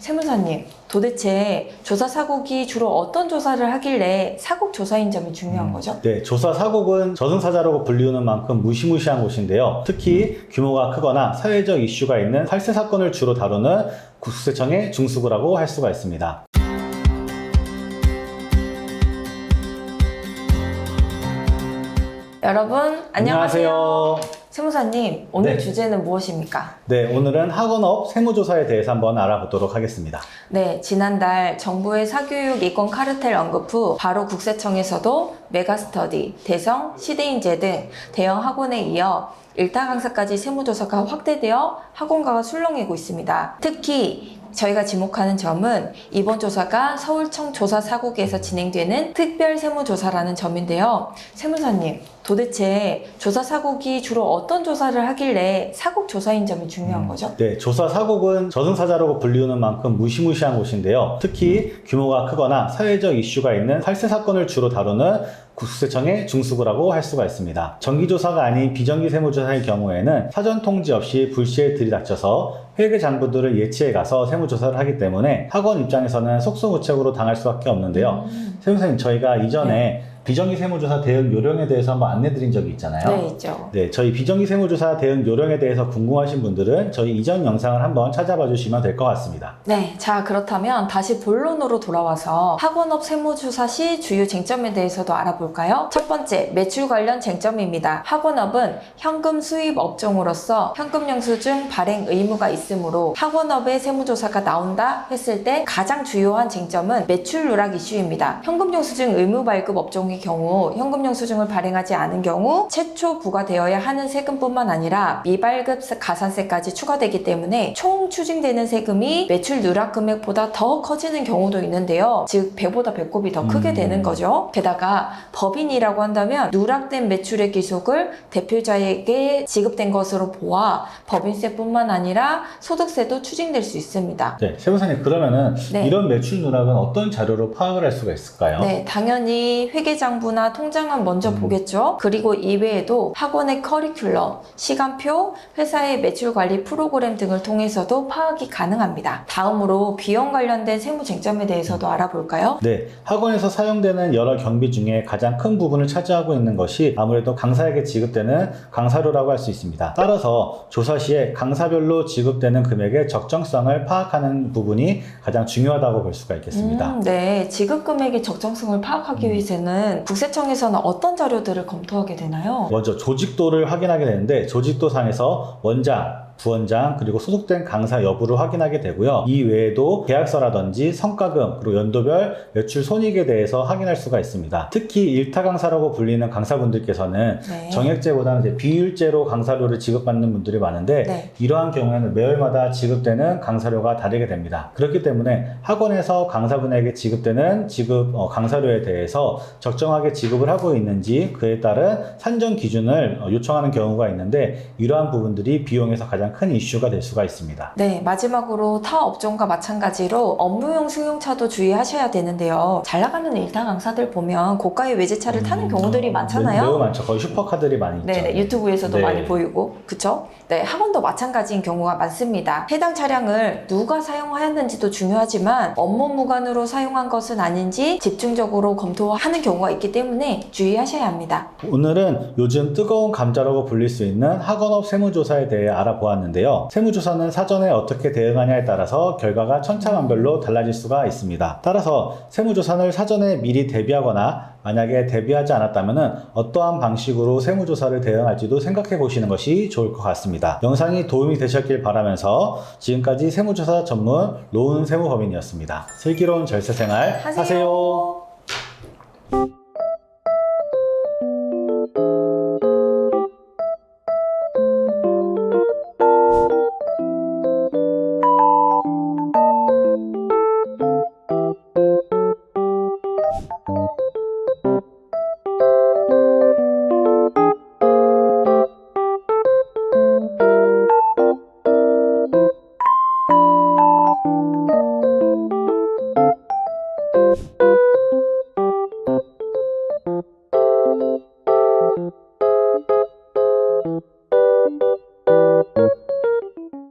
세무사님, 도대체 조사 사국이 주로 어떤 조사를 하길래 사국 조사인 점이 중요한 거죠? 네, 조사 사국은 저승사자라고 불리우는 만큼 무시무시한 곳인데요. 특히 규모가 크거나 사회적 이슈가 있는 살세 사건을 주로 다루는 국세청의 중수부라고 할 수가 있습니다. 여러분, 안녕하세요. 안녕하세요. 세무사님, 오늘 네. 주제는 무엇입니까? 네, 오늘은 학원업 세무조사에 대해서 한번 알아보도록 하겠습니다. 네, 지난달 정부의 사교육 이권 카르텔 언급 후 바로 국세청에서도 메가스터디, 대성, 시대인재 등 대형 학원에 이어 일타 강사까지 세무조사가 확대되어 학원가가 술렁이고 있습니다. 특히 저희가 지목하는 점은 이번 조사가 서울청 조사사국에서 진행되는 특별 세무조사라는 점인데요. 세무사님, 도대체 조사사국이 주로 어떤 조사를 하길래 사국 조사인 점이 중요한 거죠? 네, 조사 사국은 저승사자라고 불리우는 만큼 무시무시한 곳인데요. 특히 규모가 크거나 사회적 이슈가 있는 살세 사건을 주로 다루는 국세청의 중수부라고 할 수가 있습니다. 정기조사가 아닌 비정기 세무조사의 경우에는 사전 통지 없이 불시에 들이닥쳐서 회계장부들을 예치해 가서 세무조사를 하기 때문에 학원 입장에서는 속수무책으로 당할 수밖에 없는데요. 세무사님, 저희가 이전에 비정기 세무조사 대응 요령에 대해서 한번 안내드린 적이 있잖아요. 네, 있죠. 네, 저희 비정기 세무조사 대응 요령에 대해서 궁금하신 분들은 저희 이전 영상을 한번 찾아봐 주시면 될 것 같습니다. 네, 자 그렇다면 다시 본론으로 돌아와서 학원업 세무조사 시 주요 쟁점에 대해서도 알아볼까요? 첫 번째, 매출 관련 쟁점입니다. 학원업은 현금 수입 업종으로서 현금 영수증 발행 의무가 있으므로 학원업의 세무조사가 나온다 했을 때 가장 주요한 쟁점은 매출 누락 이슈입니다. 현금 영수증 의무 발급 업종의 경우 현금 영수증을 발행하지 않은 경우 최초 부과되어야 하는 세금뿐만 아니라 미발급 가산세까지 추가되기 때문에 총 추징되는 세금이 매출 누락 금액보다 더 커지는 경우도 있는데요. 즉 배보다 배꼽이 더 크게 되는 거죠. 게다가 법인이라고 한다면 누락된 매출의 기속을 대표자에게 지급된 것으로 보아 법인세뿐만 아니라 소득세도 추징될 수 있습니다. 네, 세무사님, 그러면은 네. 이런 매출 누락은 어떤 자료로 파악을 할 수가 있을까요? 네, 당연히 회계장부나 통장은 먼저 보겠죠. 그리고 이외에도 학원의 커리큘럼, 시간표, 회사의 매출 관리 프로그램 등을 통해서도 파악이 가능합니다. 다음으로 비용 관련된 세무 쟁점에 대해서도 알아볼까요? 네, 학원에서 사용되는 여러 경비 중에 가장 큰 부분을 차지하고 있는 것이 아무래도 강사에게 지급되는 강사료라고 할 수 있습니다. 따라서 조사 시에 강사별로 지급되는 금액의 적정성을 파악하는 부분이 가장 중요하다고 볼 수가 있겠습니다. 네, 지급 금액의 적정성을 파악하기 위해서는 국세청에서는 어떤 자료들을 검토하게 되나요? 먼저 조직도를 확인하게 되는데 조직도상에서 원장, 부원장, 그리고 소속된 강사 여부를 확인하게 되고요. 이 외에도 계약서라든지 성과금, 그리고 연도별 매출 손익에 대해서 확인할 수가 있습니다. 특히 일타 강사라고 불리는 강사분들께서는 네. 정액제보다는 이제 비율제로 강사료를 지급받는 분들이 많은데 네. 이러한 경우에는 매월마다 지급되는 강사료가 다르게 됩니다. 그렇기 때문에 학원에서 강사분에게 지급되는 강사료에 대해서 적정하게 지급을 하고 있는지 그에 따른 산정 기준을 요청하는 경우가 있는데 이러한 부분들이 비용에서 가장 큰 이슈가 될 수가 있습니다. 네, 마지막으로 타 업종과 마찬가지로 업무용 승용차도 주의하셔야 되는데요. 잘 나가는 일타 강사들 보면 고가의 외제차를 타는 경우들이 많잖아요. 매우 많죠. 거의 슈퍼카들이 많이 있죠. 네, 유튜브에서도 네. 많이 보이고, 그쵸? 네, 학원도 마찬가지인 경우가 많습니다. 해당 차량을 누가 사용하였는지도 중요하지만 업무 무관으로 사용한 것은 아닌지 집중적으로 검토하는 경우가 있기 때문에 주의하셔야 합니다. 오늘은 요즘 뜨거운 감자라고 불릴 수 있는 학원업 세무조사에 대해 알아보았는데요. 세무조사는 사전에 어떻게 대응하냐에 따라서 결과가 천차만별로 달라질 수가 있습니다. 따라서 세무조사를 사전에 미리 대비하거나 만약에 대비하지 않았다면 어떠한 방식으로 세무조사를 대응할지도 생각해 보시는 것이 좋을 것 같습니다. 영상이 도움이 되셨길 바라면서 지금까지 세무조사 전문 로운 세무법인이었습니다. 슬기로운 절세생활 하세요.